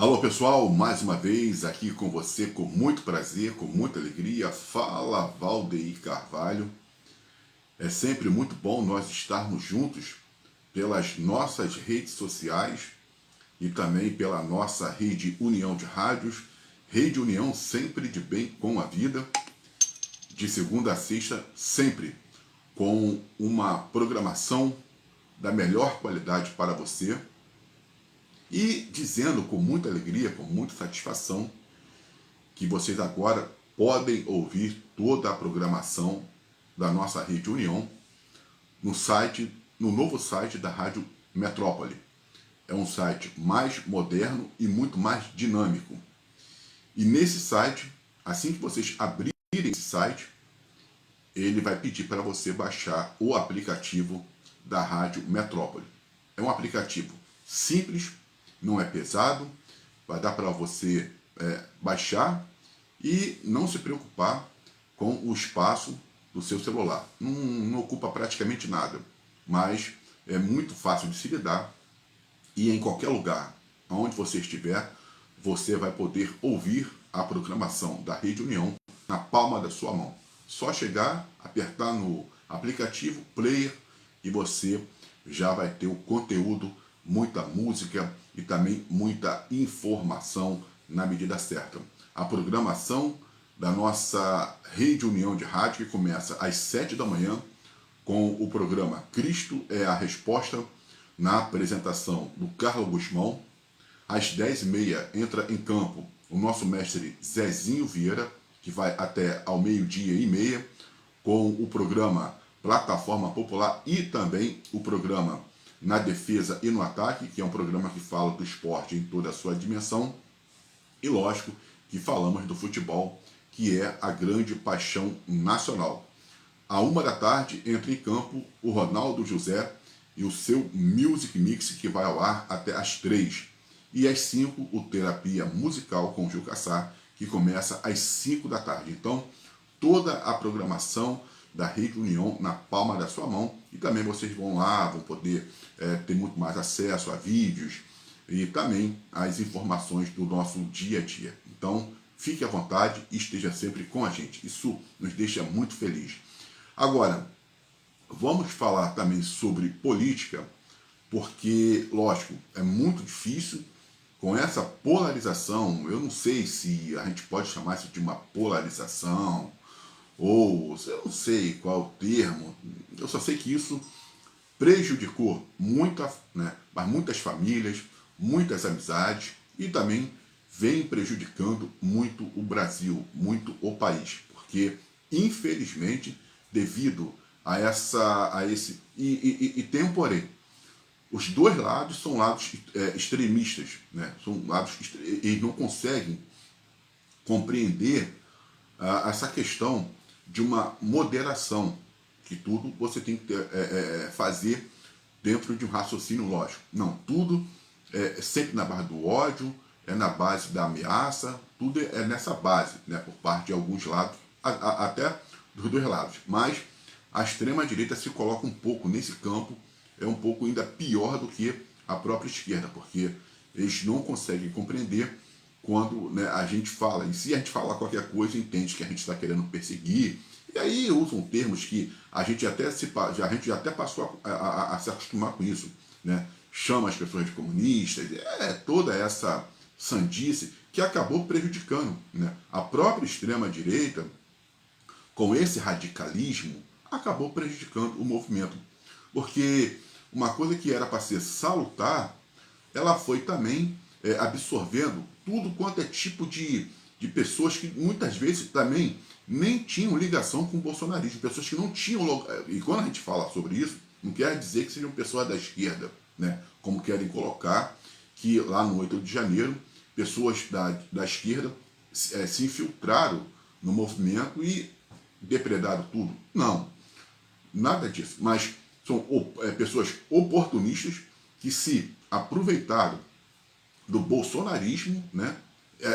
Alô pessoal, mais uma vez aqui com você, com muito prazer, com muita alegria. Fala Valdeir Carvalho. É sempre muito bom nós estarmos juntos pelas nossas redes sociais e também pela nossa rede União de Rádios. Rede União sempre de bem com a vida, de segunda a sexta, sempre com uma programação da melhor qualidade para você. E dizendo com muita alegria, com muita satisfação, que vocês agora podem ouvir toda a programação da nossa Rede União no site, no novo site da Rádio Metrópole. É um site mais moderno e muito mais dinâmico. E nesse site, assim que vocês abrirem esse site, ele vai pedir para você baixar o aplicativo da Rádio Metrópole. É um aplicativo simples, não é pesado, vai dar para você baixar e não se preocupar com o espaço do seu celular. Não ocupa praticamente nada, mas é muito fácil de se lidar e em qualquer lugar onde você estiver, você vai poder ouvir a programação da Rede União na palma da sua mão. Só chegar, apertar no aplicativo Player e você já vai ter o conteúdo, muita música e também muita informação na medida certa. A programação da nossa Rede União de Rádio, que começa às 7 da manhã, com o programa Cristo é a Resposta, na apresentação do Carlos Guzmão. Às 10h30 entra em campo o nosso mestre Zezinho Vieira, que vai até ao 12h30, com o programa Plataforma Popular e também o programa Na Defesa e no Ataque, que é um programa que fala do esporte em toda a sua dimensão. E lógico que falamos do futebol, que é a grande paixão nacional. À 13h entra em campo o Ronaldo José e o seu Music Mix, que vai ao ar até às 3h. E às 5h, o Terapia Musical com Gil Cassar, que começa às 5 da tarde. Então, toda a programação da Rede União na palma da sua mão. E também vocês vão lá, vão poder ter muito mais acesso a vídeos e também as informações do nosso dia a dia. Então, fique à vontade e esteja sempre com a gente. Isso nos deixa muito feliz. Agora, vamos falar também sobre política, porque, lógico, é muito difícil com essa polarização. Eu não sei se a gente pode chamar isso de uma polarização, ou eu não sei qual é o termo. Eu só sei que isso prejudicou mas muitas famílias, muitas amizades e também vem prejudicando muito o Brasil, muito o país, porque infelizmente devido a esse e tem um porém. Os dois lados são lados extremistas, né? São lados eles não conseguem compreender essa questão de uma moderação, que tudo você tem que fazer dentro de um raciocínio lógico. Não, tudo é sempre na base do ódio, é na base da ameaça, tudo é nessa base, né, por parte de alguns lados, até dos dois lados. Mas a extrema-direita se coloca um pouco nesse campo, é um pouco ainda pior do que a própria esquerda, porque eles não conseguem compreender quando, né, a gente fala, e se a gente falar qualquer coisa, entende que a gente está querendo perseguir, e aí usam termos que a gente já até passou a se acostumar com isso, né? Chama as pessoas de comunistas, toda essa sandice que acabou prejudicando, né? A própria extrema-direita, com esse radicalismo, acabou prejudicando o movimento. Porque uma coisa que era para ser salutar, ela foi também absorvendo tudo quanto é tipo de pessoas que muitas vezes também nem tinham ligação com o bolsonarismo, pessoas que não tinham... E quando a gente fala sobre isso, não quer dizer que sejam pessoas da esquerda, né? Como querem colocar que lá no 8 de janeiro, pessoas da esquerda se infiltraram no movimento e depredaram tudo. Não, nada disso. Mas são pessoas oportunistas que se aproveitaram do bolsonarismo, né?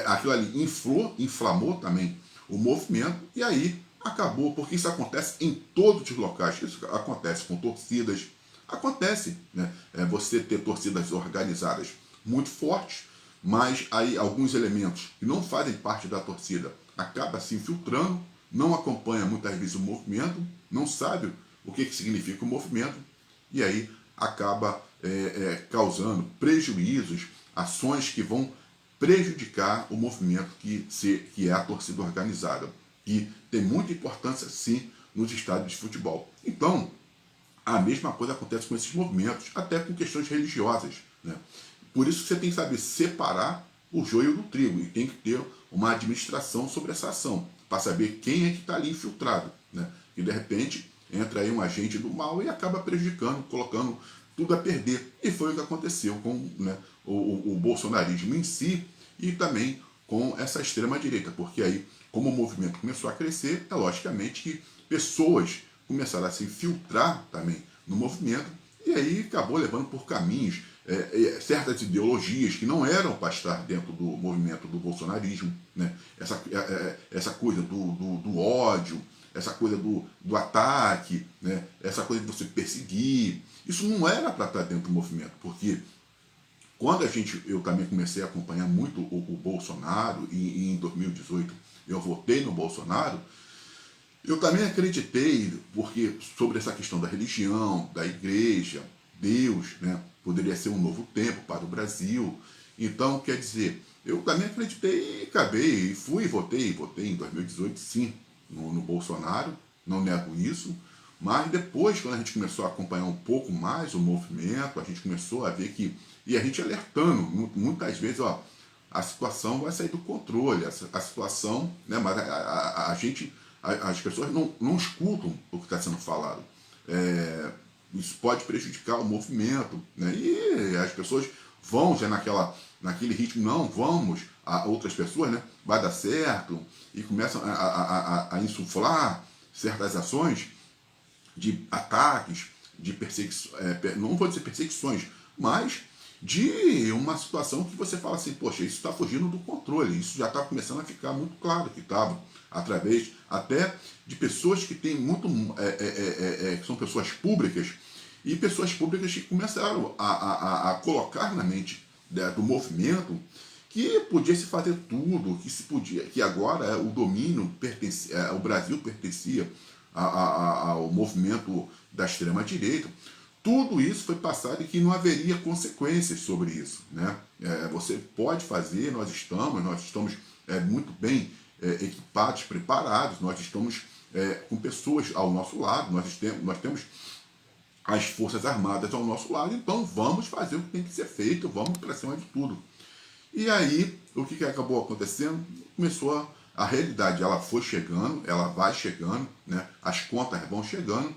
Aquilo ali inflamou também o movimento e aí acabou, porque isso acontece em todos os locais. Isso acontece com torcidas, acontece, né? Você ter torcidas organizadas muito fortes, mas aí alguns elementos que não fazem parte da torcida acabam se infiltrando, não acompanha muitas vezes o movimento, não sabe o que significa o movimento, e aí acaba causando prejuízos, ações que vão prejudicar o movimento que é a torcida organizada, que tem muita importância, sim, nos estádios de futebol. Então, a mesma coisa acontece com esses movimentos, até com questões religiosas, né? Por isso você tem que saber separar o joio do trigo e tem que ter uma administração sobre essa ação, para saber quem é que está ali infiltrado, né? E de repente entra aí um agente do mal e acaba prejudicando, colocando tudo a perder. E foi o que aconteceu com, né, o bolsonarismo em si e também com essa extrema-direita, porque aí, como o movimento começou a crescer, é logicamente que pessoas começaram a se infiltrar também no movimento e aí acabou levando por caminhos certas ideologias que não eram para estar dentro do movimento do bolsonarismo, né? Essa coisa do ódio, essa coisa do ataque, né? Essa coisa de você perseguir, isso não era para estar dentro do movimento, porque quando eu também comecei a acompanhar muito o Bolsonaro e em 2018 eu votei no Bolsonaro, eu também acreditei, porque sobre essa questão da religião, da igreja, Deus, né, poderia ser um novo tempo para o Brasil. Então, quer dizer, eu também acreditei e acabei, votei em 2018, sim, no Bolsonaro, não nego isso, mas depois, quando a gente começou a acompanhar um pouco mais o movimento, a gente começou a ver que, e a gente alertando, muitas vezes, ó, a situação vai sair do controle, a situação, né, mas a gente, as pessoas não escutam o que está sendo falado. Isso pode prejudicar o movimento, né? E as pessoas vão já naquele ritmo, não, vamos, a outras pessoas, né? Vai dar certo, e começam a insuflar certas ações de ataques, de perseguições, não vou dizer perseguições, mas de uma situação que você fala assim, poxa, isso está fugindo do controle, isso já está começando a ficar muito claro que estava, através até de pessoas que têm muito, que são pessoas públicas, e pessoas públicas que começaram a colocar na mente do movimento que podia se fazer tudo, que agora o domínio pertencia, o Brasil pertencia ao movimento da extrema-direita. Tudo isso foi passado e que não haveria consequências sobre isso, né? Você pode fazer, nós estamos muito bem equipados, preparados, nós estamos com pessoas ao nosso lado, nós temos as Forças Armadas ao nosso lado, então vamos fazer o que tem que ser feito, vamos para cima de tudo. E aí, o que acabou acontecendo? Começou a realidade, ela foi chegando, ela vai chegando, né? As contas vão chegando,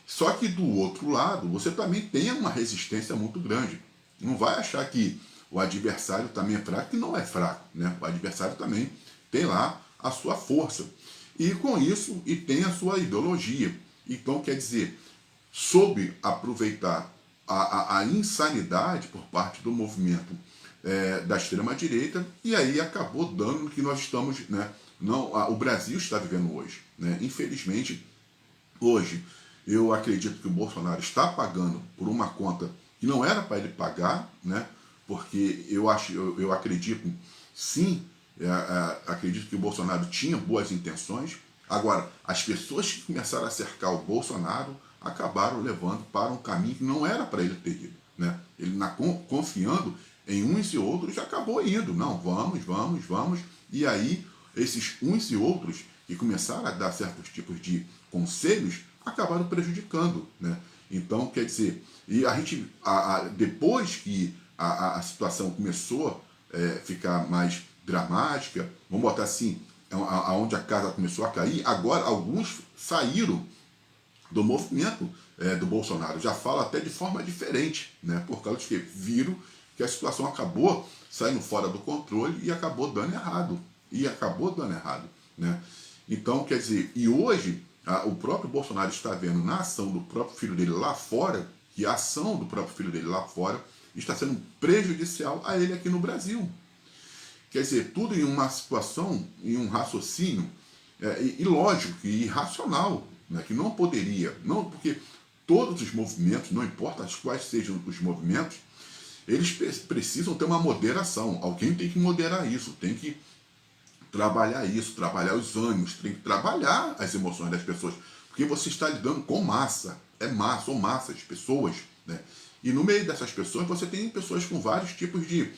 só que do outro lado, você também tem uma resistência muito grande. Não vai achar que o adversário também é fraco, que não é fraco, né? O adversário também tem lá a sua força. E com isso, e tem a sua ideologia. Então, quer dizer, soube aproveitar a insanidade por parte do movimento da extrema-direita, e aí acabou dando no que nós estamos, né? O Brasil está vivendo hoje, né? Infelizmente, hoje, eu acredito que o Bolsonaro está pagando por uma conta que não era para ele pagar, né? Porque eu acredito, sim, acredito que o Bolsonaro tinha boas intenções. Agora, as pessoas que começaram a cercar o Bolsonaro acabaram levando para um caminho que não era para ele ter ido, né? Ele, confiando em uns e outros, acabou indo. Não, vamos. E aí, esses uns e outros que começaram a dar certos tipos de conselhos acabaram prejudicando, né? Então, quer dizer, e a gente, depois que a situação começou a ficar mais dramática, vamos botar assim, aonde a casa começou a cair, agora alguns saíram do movimento do Bolsonaro, já fala até de forma diferente, né? Por causa de que viram que a situação acabou saindo fora do controle e acabou dando errado. Né? Então, quer dizer, e hoje o próprio Bolsonaro está vendo na ação do próprio filho dele lá fora, que a ação do próprio filho dele lá fora está sendo prejudicial a ele aqui no Brasil. Quer dizer, tudo em uma situação, em um raciocínio ilógico e irracional, né, que não poderia, não porque todos os movimentos, não importa quais sejam os movimentos, eles precisam ter uma moderação. Alguém tem que moderar isso, tem que trabalhar isso, trabalhar os ânimos, tem que trabalhar as emoções das pessoas, porque você está lidando com massa, são massas, pessoas, né? E no meio dessas pessoas você tem pessoas com vários tipos de,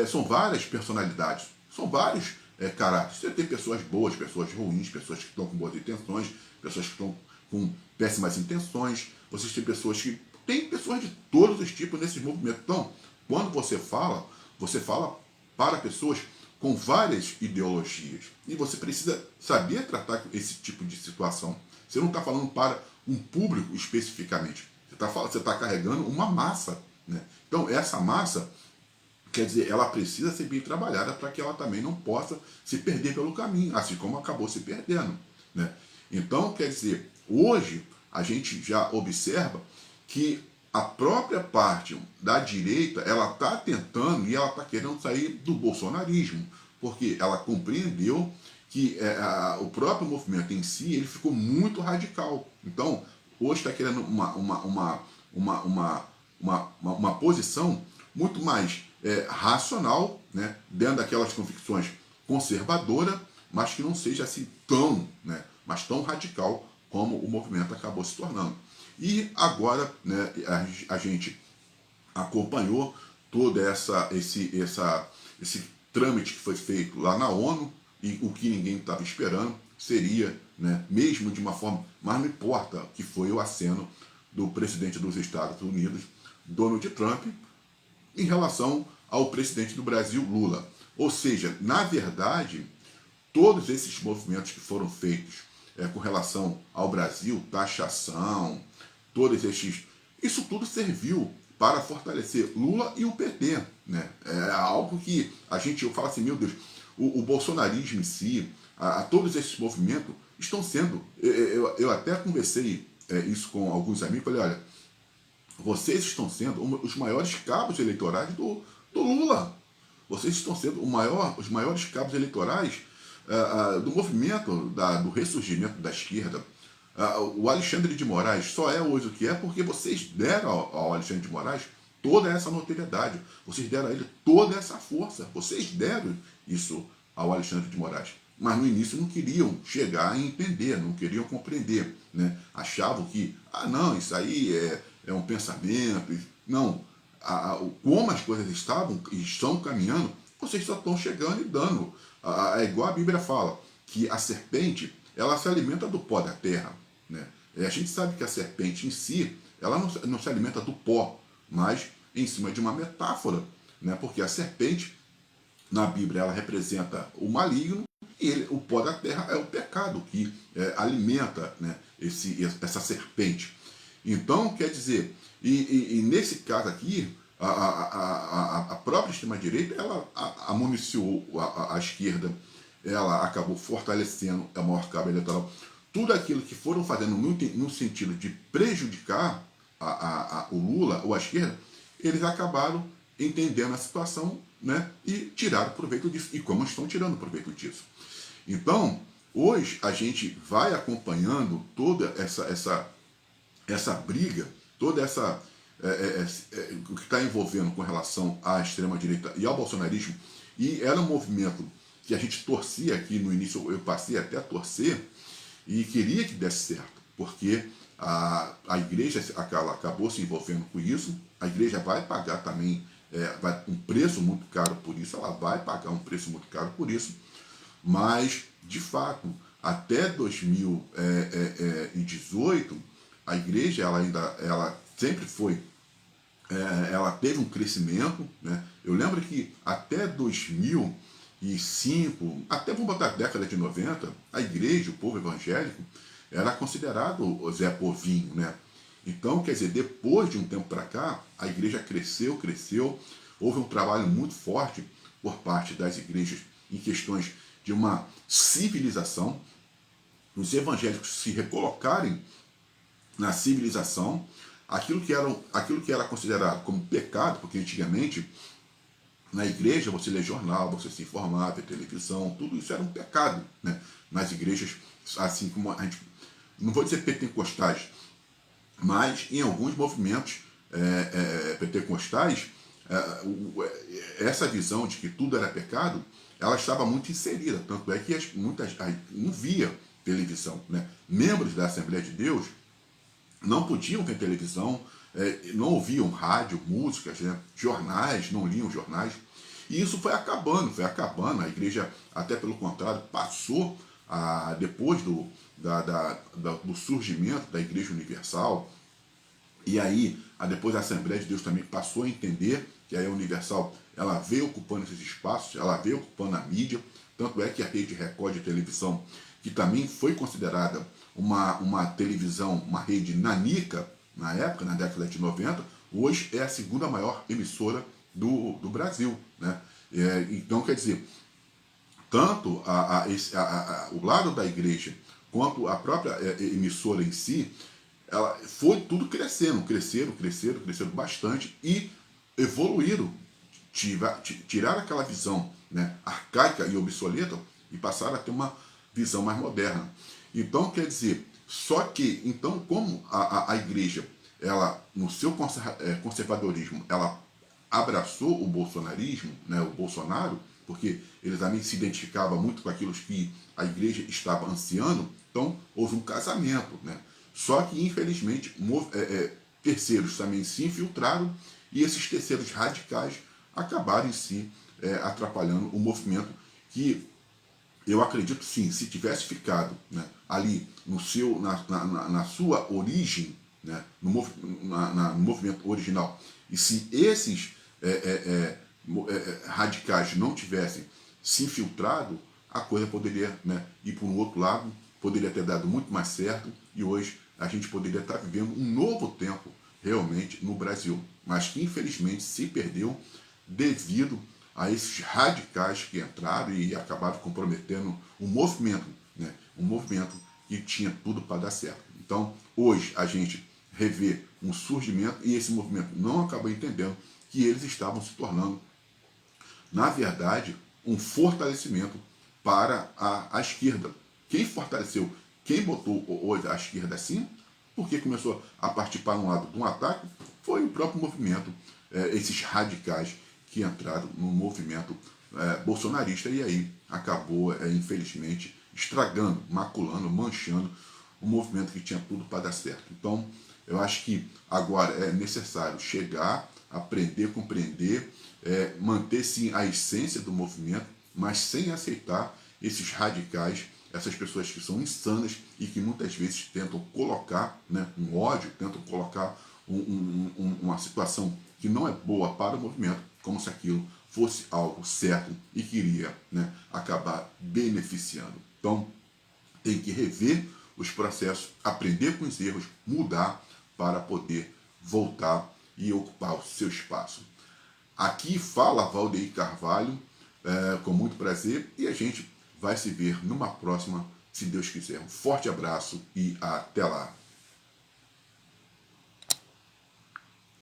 são várias personalidades, são vários caráteres. Você tem pessoas boas, pessoas ruins, pessoas que estão com boas intenções, pessoas que estão com péssimas intenções, vocês têm pessoas que, tem pessoas de todos os tipos nesses movimentos. Então, quando você fala para pessoas com várias ideologias. E você precisa saber tratar esse tipo de situação. Você não está falando para um público especificamente. Você está carregando uma massa. Né? Então, essa massa, quer dizer, ela precisa ser bem trabalhada para que ela também não possa se perder pelo caminho, assim como acabou se perdendo. Né? Então, quer dizer, hoje a gente já observa que a própria parte da direita, ela está tentando e ela está querendo sair do bolsonarismo, porque ela compreendeu que o próprio movimento em si, ele ficou muito radical. Então, hoje está querendo uma posição muito mais racional, né, dentro daquelas convicções conservadoras, mas que não seja assim tão, né, mas tão radical como o movimento acabou se tornando. E agora, né, a gente acompanhou todo esse trâmite que foi feito lá na ONU, e o que ninguém estava esperando seria, né, mesmo de uma forma, mas não importa, que foi o aceno do presidente dos Estados Unidos, Donald Trump, em relação ao presidente do Brasil, Lula. Ou seja, na verdade, todos esses movimentos que foram feitos com relação ao Brasil, taxação, todos esses, isso tudo serviu para fortalecer Lula e o PT. Né? É algo que eu falo assim, meu Deus, o bolsonarismo em si, todos esses movimentos estão sendo, eu até conversei isso com alguns amigos, falei, olha, vocês estão sendo os maiores cabos eleitorais do Lula. Vocês estão sendo os maiores cabos eleitorais do movimento, do ressurgimento da esquerda. O Alexandre de Moraes só é hoje o que é porque vocês deram ao Alexandre de Moraes toda essa notoriedade, vocês deram a ele toda essa força, vocês deram isso ao Alexandre de Moraes. Mas no início não queriam chegar a entender, não queriam compreender. Né? Achavam que, não, isso aí é um pensamento. Não, como as coisas estão caminhando, vocês só estão chegando e dando. É igual a Bíblia fala, que a serpente, ela se alimenta do pó da terra. Né? A gente sabe que a serpente em si, ela não se alimenta do pó, mas em cima de uma metáfora. Né? Porque a serpente, na Bíblia, ela representa o maligno, e o pó da terra é o pecado que alimenta, né, essa serpente. Então, quer dizer, e nesse caso aqui, a própria extrema-direita, ela amuniciou a esquerda, ela acabou fortalecendo a maior cabo eleitoral. Tudo aquilo que foram fazendo no sentido de prejudicar o Lula ou a esquerda, eles acabaram entendendo a situação, né, e tiraram proveito disso. E como estão tirando proveito disso? Então, hoje a gente vai acompanhando toda essa briga, toda o que está envolvendo com relação à extrema-direita e ao bolsonarismo, e era um movimento que a gente torcia aqui no início, eu passei até a torcer, e queria que desse certo, porque a igreja acabou se envolvendo com isso, a igreja vai pagar também um preço muito caro por isso, ela vai pagar um preço muito caro por isso, mas, de fato, até 2018, a igreja ela sempre foi, ela teve um crescimento. Né? Eu lembro que até 2005, até vamos botar a década de 90, a igreja, o povo evangélico, era considerado o Zé Povinho. Né? Então, quer dizer, depois de um tempo para cá, a igreja cresceu, houve um trabalho muito forte por parte das igrejas em questões de uma civilização, os evangélicos se recolocarem na civilização, aquilo que era considerado como pecado, porque antigamente na igreja você lê jornal, você se informava, televisão, tudo isso era um pecado. Né? Nas igrejas, assim como a gente, não vou dizer pentecostais, mas em alguns movimentos pentecostais, essa visão de que tudo era pecado, ela estava muito inserida, tanto é que muitas não via televisão, né? Membros da Assembleia de Deus não podiam ver televisão, não ouviam rádio, músicas, né? Jornais, não liam jornais. E isso foi acabando. A igreja, até pelo contrário, passou depois do surgimento da Igreja Universal, e aí, depois a Assembleia de Deus também passou a entender que aí a Universal, ela veio ocupando esses espaços, ela veio ocupando a mídia, tanto é que a Rede Record de televisão, que também foi considerada uma televisão, uma rede nanica, na época, na década de 90, hoje é a segunda maior emissora do Brasil, né? Então, quer dizer, tanto o lado da igreja quanto a própria emissora em si, ela foi tudo cresceram bastante e evoluíram, tiraram aquela visão, né, arcaica e obsoleta e passaram a ter uma visão mais moderna. Então, quer dizer, só que, então, como a igreja, ela, no seu conservadorismo, ela abraçou o bolsonarismo, né, o Bolsonaro, porque ele também se identificava muito com aquilo que a igreja estava ansiando, então houve um casamento, né? Só que, infelizmente, terceiros também se infiltraram e esses terceiros radicais acabaram em si atrapalhando o movimento que eu acredito sim, se tivesse ficado, né, ali no na sua origem, né, no movimento original, e se esses radicais não tivessem se infiltrado, a coisa poderia, né, ir para um outro lado, poderia ter dado muito mais certo, e hoje a gente poderia estar vivendo um novo tempo realmente no Brasil, mas que infelizmente se perdeu devido a esses radicais que entraram e acabaram comprometendo o movimento, né? Um movimento que tinha tudo para dar certo. Então, hoje a gente revê um surgimento e esse movimento não acabou entendendo que eles estavam se tornando, na verdade, um fortalecimento para a esquerda. Quem fortaleceu, quem botou hoje a esquerda assim, porque começou a partir para um lado de um ataque, foi o próprio movimento, esses radicais que entraram no movimento bolsonarista e aí acabou, infelizmente, estragando, maculando, manchando um movimento que tinha tudo para dar certo. Então, eu acho que agora é necessário chegar, aprender, compreender, manter sim a essência do movimento, mas sem aceitar esses radicais, essas pessoas que são insanas e que muitas vezes tentam colocar, né, um ódio, tentam colocar uma situação que não é boa para o movimento, como se aquilo fosse algo certo e queria, né, acabar beneficiando. Então, tem que rever os processos, aprender com os erros, mudar para poder voltar e ocupar o seu espaço. Aqui fala Valdeir Carvalho, com muito prazer, e a gente vai se ver numa próxima, se Deus quiser. Um forte abraço e até lá.